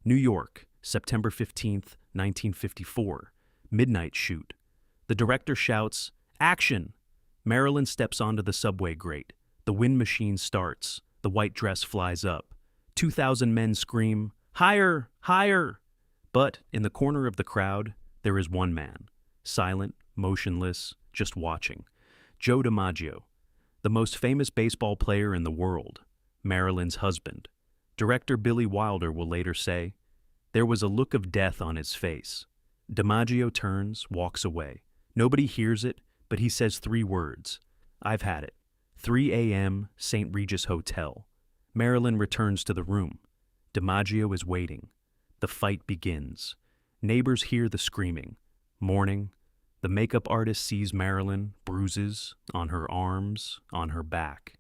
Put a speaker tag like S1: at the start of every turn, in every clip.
S1: New York, September 15th, 1954. Midnight shoot. The director shouts, "Action!" Marilyn steps onto the subway grate. The wind machine starts. The white dress flies up. 2,000 men scream, "Higher! Higher!" But in the corner of the crowd, there is one man, silent, motionless, just watching. Joe DiMaggio, the most famous baseball player in the world, Marilyn's husband. Director Billy Wilder will later say, "There was a look of death on his face." DiMaggio turns, walks away. Nobody hears it, but he says 3 words. "I've had it." 3 a.m., St. Regis Hotel. Marilyn returns to the room. DiMaggio is waiting. The fight begins. Neighbors hear the screaming. Mourning. The makeup artist sees Marilyn, bruises, on her arms, on her back.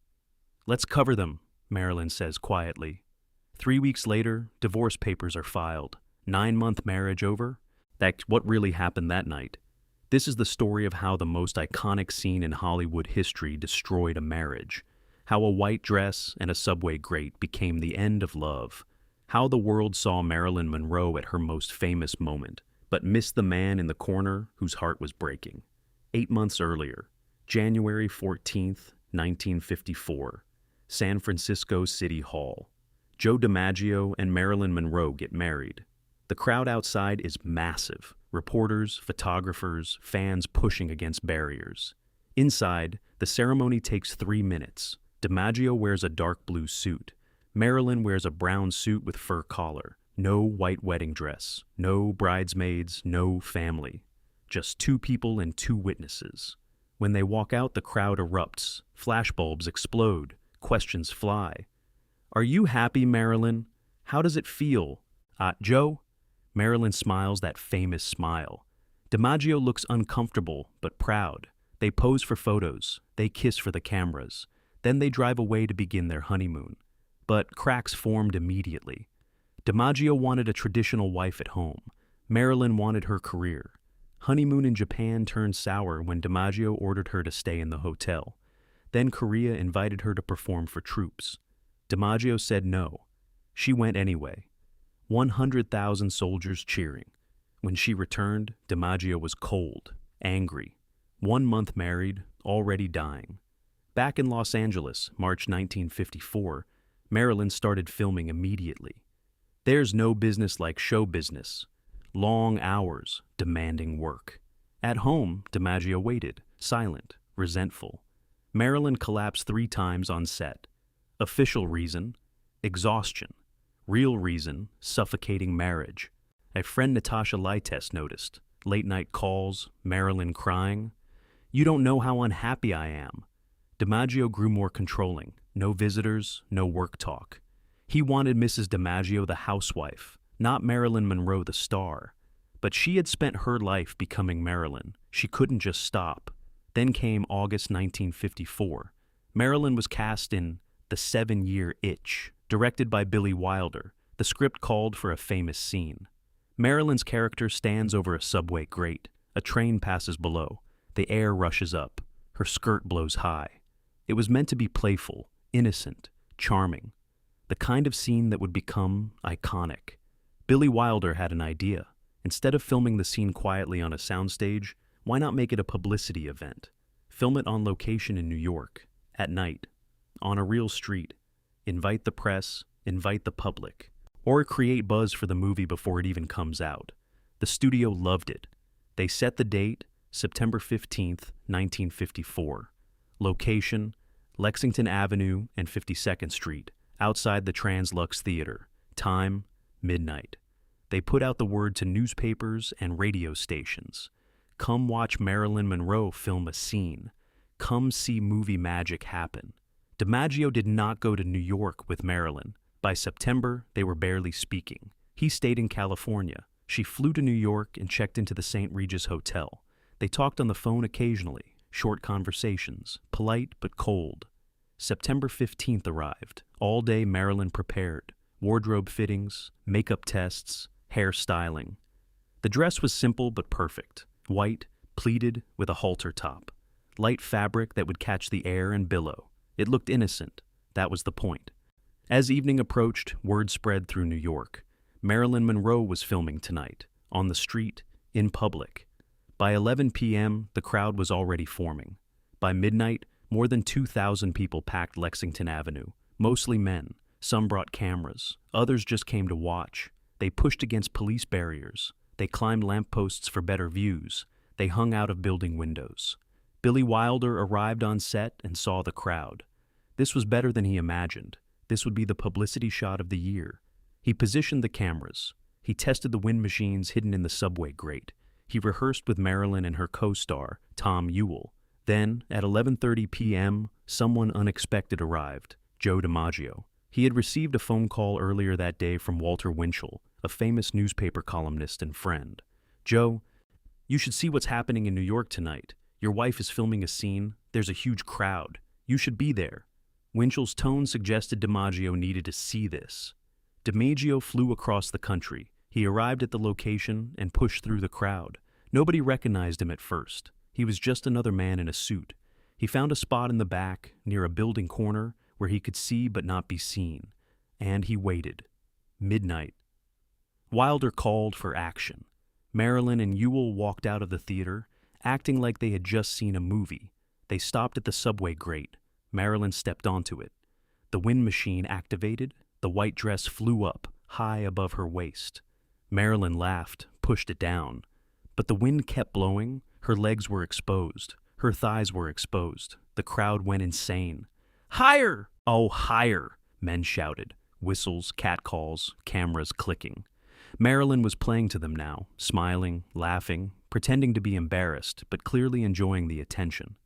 S1: "Let's cover them," Marilyn says quietly. 3 weeks later, divorce papers are filed. 9-month marriage over. That's what really happened that night. This is the story of how the most iconic scene in Hollywood history destroyed a marriage. How a white dress and a subway grate became the end of love. How the world saw Marilyn Monroe at her most famous moment, but missed the man in the corner whose heart was breaking. 8 months earlier, January 14th, 1954, San Francisco City Hall. Joe DiMaggio and Marilyn Monroe get married. The crowd outside is massive. Reporters, photographers, fans pushing against barriers. Inside, the ceremony takes 3 minutes. DiMaggio wears a dark blue suit. Marilyn wears a brown suit with fur collar. No white wedding dress. No bridesmaids. No family. Just 2 people and 2 witnesses. When they walk out, the crowd erupts. Flashbulbs explode. Questions fly. "Are you happy, Marilyn? How does it feel? Joe?" Marilyn smiles that famous smile. DiMaggio looks uncomfortable but proud. They pose for photos. They kiss for the cameras. Then they drive away to begin their honeymoon. But cracks formed immediately. DiMaggio wanted a traditional wife at home. Marilyn wanted her career. Honeymoon in Japan turned sour when DiMaggio ordered her to stay in the hotel. Then Korea invited her to perform for troops. DiMaggio said no. She went anyway. 100,000 soldiers cheering. When she returned, DiMaggio was cold, angry. 1 month married, already dying. Back in Los Angeles, March 1954, Marilyn started filming immediately. There's no business like show business. Long hours, demanding work. At home, DiMaggio waited, silent, resentful. Marilyn collapsed 3 times on set. Official reason, exhaustion. Real reason, suffocating marriage. A friend, Natasha Lytess, noticed. Late-night calls, Marilyn crying. "You don't know how unhappy I am." DiMaggio grew more controlling. No visitors, no work talk. He wanted Mrs. DiMaggio the housewife, not Marilyn Monroe the star. But she had spent her life becoming Marilyn. She couldn't just stop. Then came August 1954. Marilyn was cast in The 7-Year Itch, directed by Billy Wilder. The script called for a famous scene. Marilyn's character stands over a subway grate. A train passes below. The air rushes up. Her skirt blows high. It was meant to be playful, innocent, charming. The kind of scene that would become iconic. Billy Wilder had an idea. Instead of filming the scene quietly on a soundstage, why not make it a publicity event? Film it on location in New York, at night, on a real street. Invite the press, invite the public, or create buzz for the movie before it even comes out. The studio loved it. They set the date, September 15th, 1954. Location, Lexington Avenue and 52nd Street, outside the Translux Theater. Time, midnight. They put out the word to newspapers and radio stations. Come watch Marilyn Monroe film a scene. Come see movie magic happen. DiMaggio did not go to New York with Marilyn. By September, they were barely speaking. He stayed in California. She flew to New York and checked into the St. Regis Hotel. They talked on the phone occasionally, short conversations, polite but cold. September 15th arrived. All day Marilyn prepared. Wardrobe fittings, makeup tests, hair styling. The dress was simple but perfect. White, pleated with a halter top. Light fabric that would catch the air and billow. It looked innocent. That was the point. As evening approached, word spread through New York. Marilyn Monroe was filming tonight, on the street, in public. By 11 p.m., the crowd was already forming. By midnight, more than 2,000 people packed Lexington Avenue, mostly men. Some brought cameras, others just came to watch. They pushed against police barriers. They climbed lampposts for better views. They hung out of building windows. Billy Wilder arrived on set and saw the crowd. This was better than he imagined. This would be the publicity shot of the year. He positioned the cameras. He tested the wind machines hidden in the subway grate. He rehearsed with Marilyn and her co-star, Tom Ewell. Then, at 11:30 p.m., someone unexpected arrived, Joe DiMaggio. He had received a phone call earlier that day from Walter Winchell, a famous newspaper columnist and friend. "Joe, you should see what's happening in New York tonight. Your wife is filming a scene. There's a huge crowd. You should be there." Winchell's tone suggested DiMaggio needed to see this. DiMaggio flew across the country. He arrived at the location and pushed through the crowd. Nobody recognized him at first. He was just another man in a suit. He found a spot in the back, near a building corner, where he could see but not be seen. And he waited. Midnight. Wilder called for action. Marilyn and Ewell walked out of the theater, acting like they had just seen a movie. They stopped at the subway grate. Marilyn stepped onto it. The wind machine activated. The white dress flew up, high above her waist. Marilyn laughed, pushed it down. But the wind kept blowing. Her legs were exposed. Her thighs were exposed. The crowd went insane. "Higher! Oh, higher!" men shouted. Whistles, catcalls, cameras clicking. Marilyn was playing to them now, smiling, laughing, pretending to be embarrassed, but clearly enjoying the attention.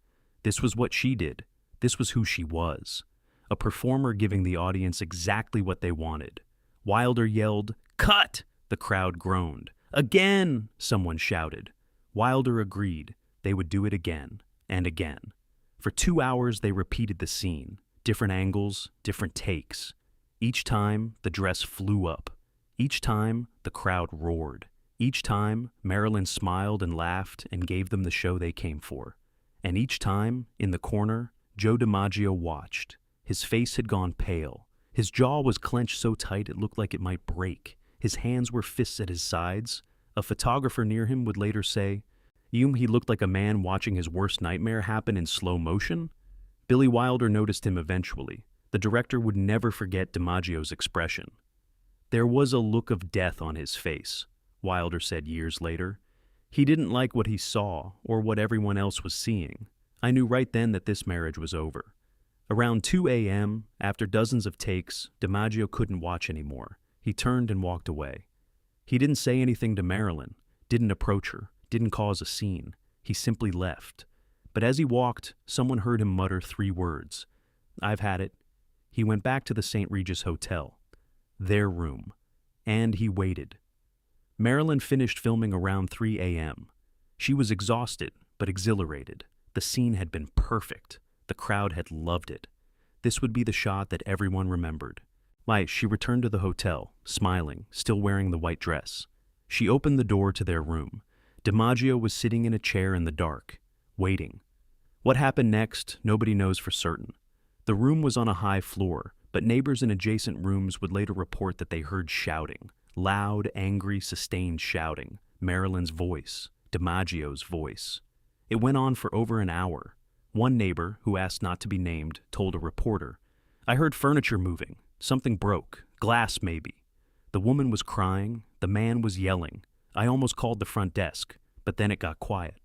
S1: This was what she did. This was who she was. A performer giving the audience exactly what they wanted. Wilder yelled, "Cut!" The crowd groaned. "Again!" someone shouted. Wilder agreed. They would do it again and again. For 2 hours they repeated the scene. Different angles, different takes. Each time, the dress flew up. Each time, the crowd roared. Each time, Marilyn smiled and laughed and gave them the show they came for. And each time, in the corner, Joe DiMaggio watched. His face had gone pale. His jaw was clenched so tight it looked like it might break. His hands were fists at his sides. A photographer near him would later say, he looked like a man watching his worst nightmare happen in slow motion. Billy Wilder noticed him eventually. The director would never forget DiMaggio's expression. "There was a look of death on his face," Wilder said years later. "He didn't like what he saw or what everyone else was seeing. I knew right then that this marriage was over." Around 2 a.m., after dozens of takes, DiMaggio couldn't watch anymore. He turned and walked away. He didn't say anything to Marilyn, didn't approach her, didn't cause a scene. He simply left. But as he walked, someone heard him mutter 3 words. "I've had it." He went back to the St. Regis Hotel. Their room. And he waited. Marilyn finished filming around 3 a.m. She was exhausted, but exhilarated. The scene had been perfect. The crowd had loved it. This would be the shot that everyone remembered. She returned to the hotel, smiling, still wearing the white dress. She opened the door to their room. DiMaggio was sitting in a chair in the dark, waiting. What happened next, nobody knows for certain. The room was on a high floor, but neighbors in adjacent rooms would later report that they heard shouting. Loud, angry, sustained shouting. Marilyn's voice. DiMaggio's voice. It went on for over an hour. One neighbor, who asked not to be named, told a reporter, "I heard furniture moving. Something broke. Glass, maybe." The woman was crying. The man was yelling. I almost called the front desk, but then it got quiet.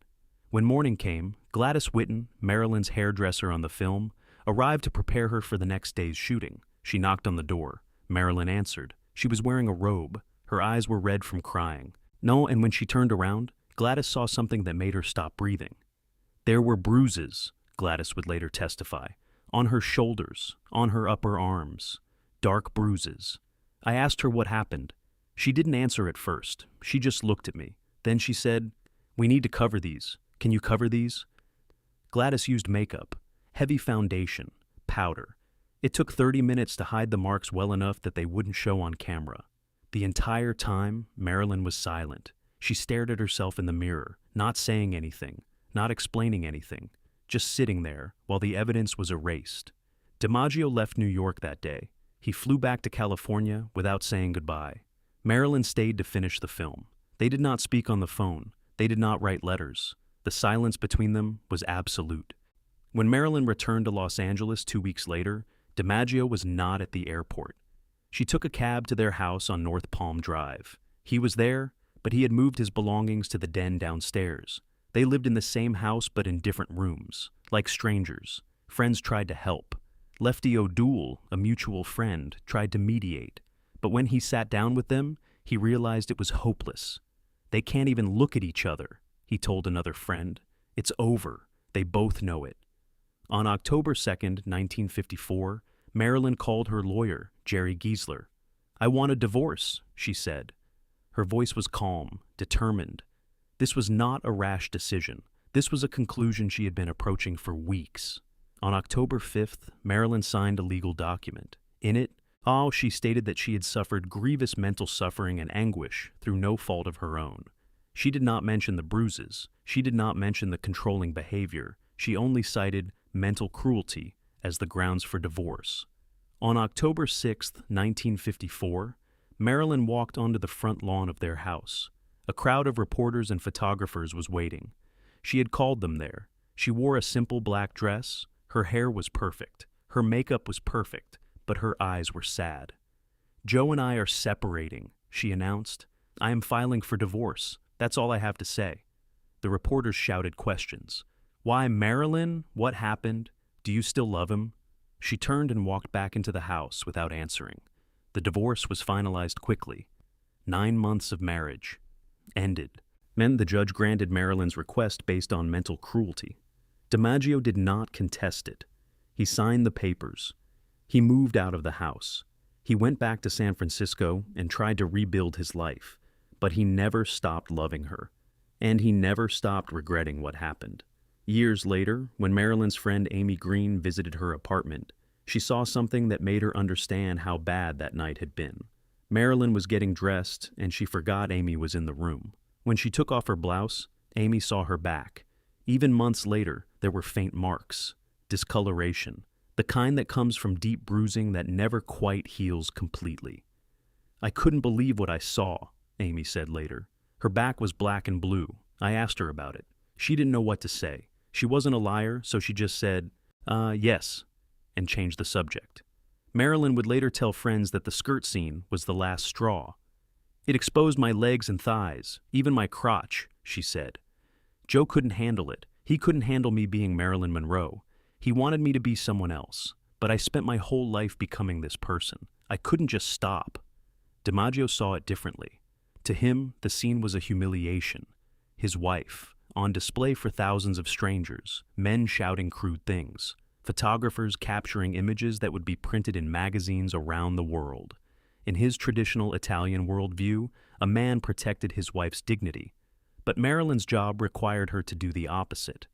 S1: When morning came, Gladys Whitten, Marilyn's hairdresser on the film, arrived to prepare her for the next day's shooting. She knocked on the door. Marilyn answered. She was wearing a robe. Her eyes were red from crying. And when she turned around, Gladys saw something that made her stop breathing. There were bruises, Gladys would later testify, on her shoulders, on her upper arms. Dark bruises. I asked her what happened. She didn't answer at first. She just looked at me. Then she said, "We need to cover these. Can you cover these?" Gladys used makeup, heavy foundation, powder. It took 30 minutes to hide the marks well enough that they wouldn't show on camera. The entire time, Marilyn was silent. She stared at herself in the mirror, not saying anything, not explaining anything, just sitting there while the evidence was erased. DiMaggio left New York that day. He flew back to California without saying goodbye. Marilyn stayed to finish the film. They did not speak on the phone. They did not write letters. The silence between them was absolute. When Marilyn returned to Los Angeles 2 weeks later, DiMaggio was not at the airport. She took a cab to their house on North Palm Drive. He was there, but he had moved his belongings to the den downstairs. They lived in the same house but in different rooms, like strangers. Friends tried to help. Lefty O'Doul, a mutual friend, tried to mediate. But when he sat down with them, he realized it was hopeless. "They can't even look at each other," he told another friend. "It's over. They both know it." On October 2nd, 1954, Marilyn called her lawyer, Jerry Giesler. "I want a divorce," she said. Her voice was calm, determined. This was not a rash decision. This was a conclusion she had been approaching for weeks. On October 5th, Marilyn signed a legal document. In it, she stated that she had suffered grievous mental suffering and anguish through no fault of her own. She did not mention the bruises. She did not mention the controlling behavior. She only cited mental cruelty as the grounds for divorce. On October 6th, 1954, Marilyn walked onto the front lawn of their house. A crowd of reporters and photographers was waiting. She had called them there. She wore a simple black dress. Her hair was perfect. Her makeup was perfect, but her eyes were sad. "Joe and I are separating," she announced. "I am filing for divorce. That's all I have to say." The reporters shouted questions. "Why, Marilyn? What happened? Do you still love him?" She turned and walked back into the house without answering. The divorce was finalized quickly. 9 months of marriage ended. Then the judge granted Marilyn's request based on mental cruelty. DiMaggio did not contest it. He signed the papers. He moved out of the house. He went back to San Francisco and tried to rebuild his life, but he never stopped loving her, and he never stopped regretting what happened. Years later, when Marilyn's friend Amy Green visited her apartment, she saw something that made her understand how bad that night had been. Marilyn was getting dressed, and she forgot Amy was in the room. When she took off her blouse, Amy saw her back. Even months later, there were faint marks, discoloration, the kind that comes from deep bruising that never quite heals completely. "I couldn't believe what I saw," Amy said later. "Her back was black and blue. I asked her about it. She didn't know what to say. She wasn't a liar, so she just said, yes, and changed the subject." Marilyn would later tell friends that the skirt scene was the last straw. "It exposed my legs and thighs, even my crotch," she said. "Joe couldn't handle it. He couldn't handle me being Marilyn Monroe. He wanted me to be someone else, but I spent my whole life becoming this person. I couldn't just stop." DiMaggio saw it differently. To him, the scene was a humiliation. His wife, on display for thousands of strangers, men shouting crude things, photographers capturing images that would be printed in magazines around the world. In his traditional Italian worldview, a man protected his wife's dignity. But Marilyn's job required her to do the opposite.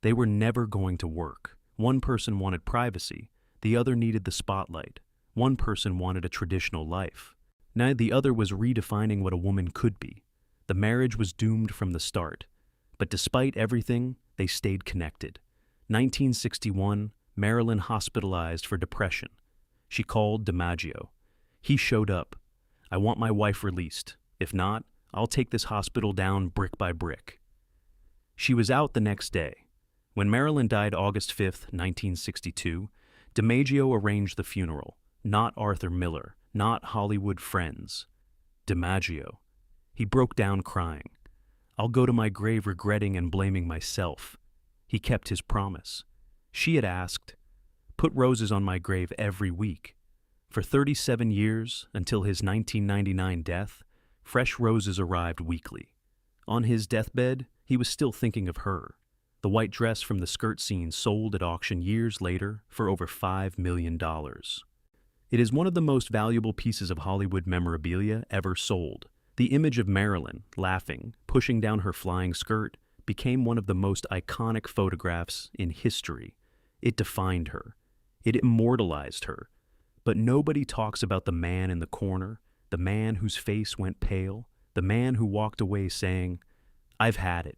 S1: They were never going to work. One person wanted privacy, the other needed the spotlight. One person wanted a traditional life. Now the other was redefining what a woman could be. The marriage was doomed from the start. But despite everything, they stayed connected. 1961, Marilyn hospitalized for depression. She called DiMaggio. He showed up. "I want my wife released. If not, I'll take this hospital down brick by brick." She was out the next day. When Marilyn died August 5th, 1962, DiMaggio arranged the funeral. Not Arthur Miller, not Hollywood friends. DiMaggio. He broke down crying. "I'll go to my grave regretting and blaming myself." He kept his promise. She had asked, "Put roses on my grave every week." For 37 years, until his 1999 death, fresh roses arrived weekly. On his deathbed, he was still thinking of her. The white dress from the skirt scene sold at auction years later for over $5 million. It is one of the most valuable pieces of Hollywood memorabilia ever sold. The image of Marilyn, laughing, pushing down her flying skirt, became one of the most iconic photographs in history. It defined her. It immortalized her. But nobody talks about the man in the corner, the man whose face went pale, the man who walked away saying, "I've had it."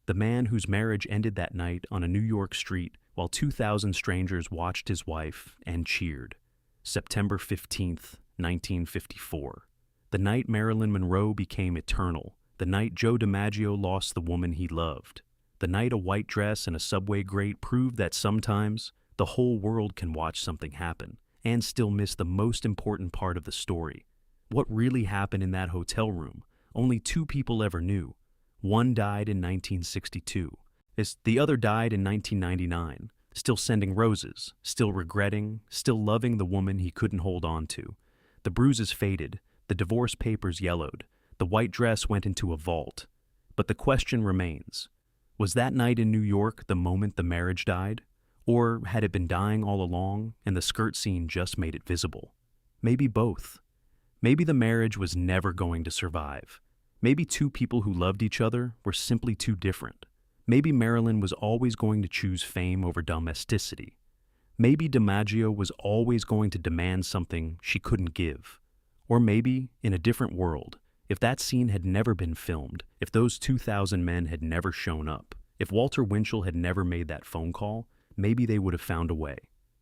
S1: The man whose marriage ended that night on a New York street while 2,000 strangers watched his wife and cheered. September 15th, 1954. The night Marilyn Monroe became eternal. The night Joe DiMaggio lost the woman he loved. The night a white dress and a subway grate proved that sometimes the whole world can watch something happen and still miss the most important part of the story. What really happened in that hotel room, only two people ever knew. One died in 1962. The other died in 1999, still sending roses, still regretting, still loving the woman he couldn't hold on to. The bruises faded, the divorce papers yellowed, the white dress went into a vault. But the question remains, was that night in New York the moment the marriage died? Or had it been dying all along and the skirt scene just made it visible? Maybe both. Maybe the marriage was never going to survive. Maybe two people who loved each other were simply too different. Maybe Marilyn was always going to choose fame over domesticity. Maybe DiMaggio was always going to demand something she couldn't give. Or maybe, in a different world, if that scene had never been filmed, if those 2,000 men had never shown up, if Walter Winchell had never made that phone call, maybe they would have found a way.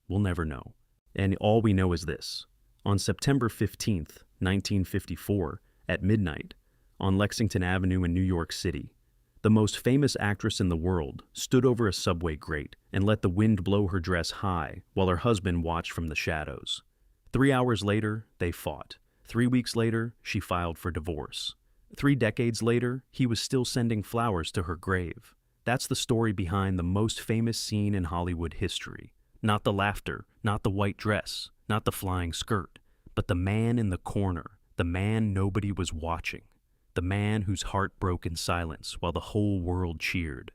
S1: We'll never know. And all we know is this. On September 15th, 1954, at midnight, on Lexington Avenue in New York City, the most famous actress in the world stood over a subway grate and let the wind blow her dress high while her husband watched from the shadows. 3 hours later, they fought. 3 weeks later, she filed for divorce. 3 decades later, he was still sending flowers to her grave. That's the story behind the most famous scene in Hollywood history. Not the laughter, not the white dress, not the flying skirt, but the man in the corner, the man nobody was watching, the man whose heart broke in silence while the whole world cheered.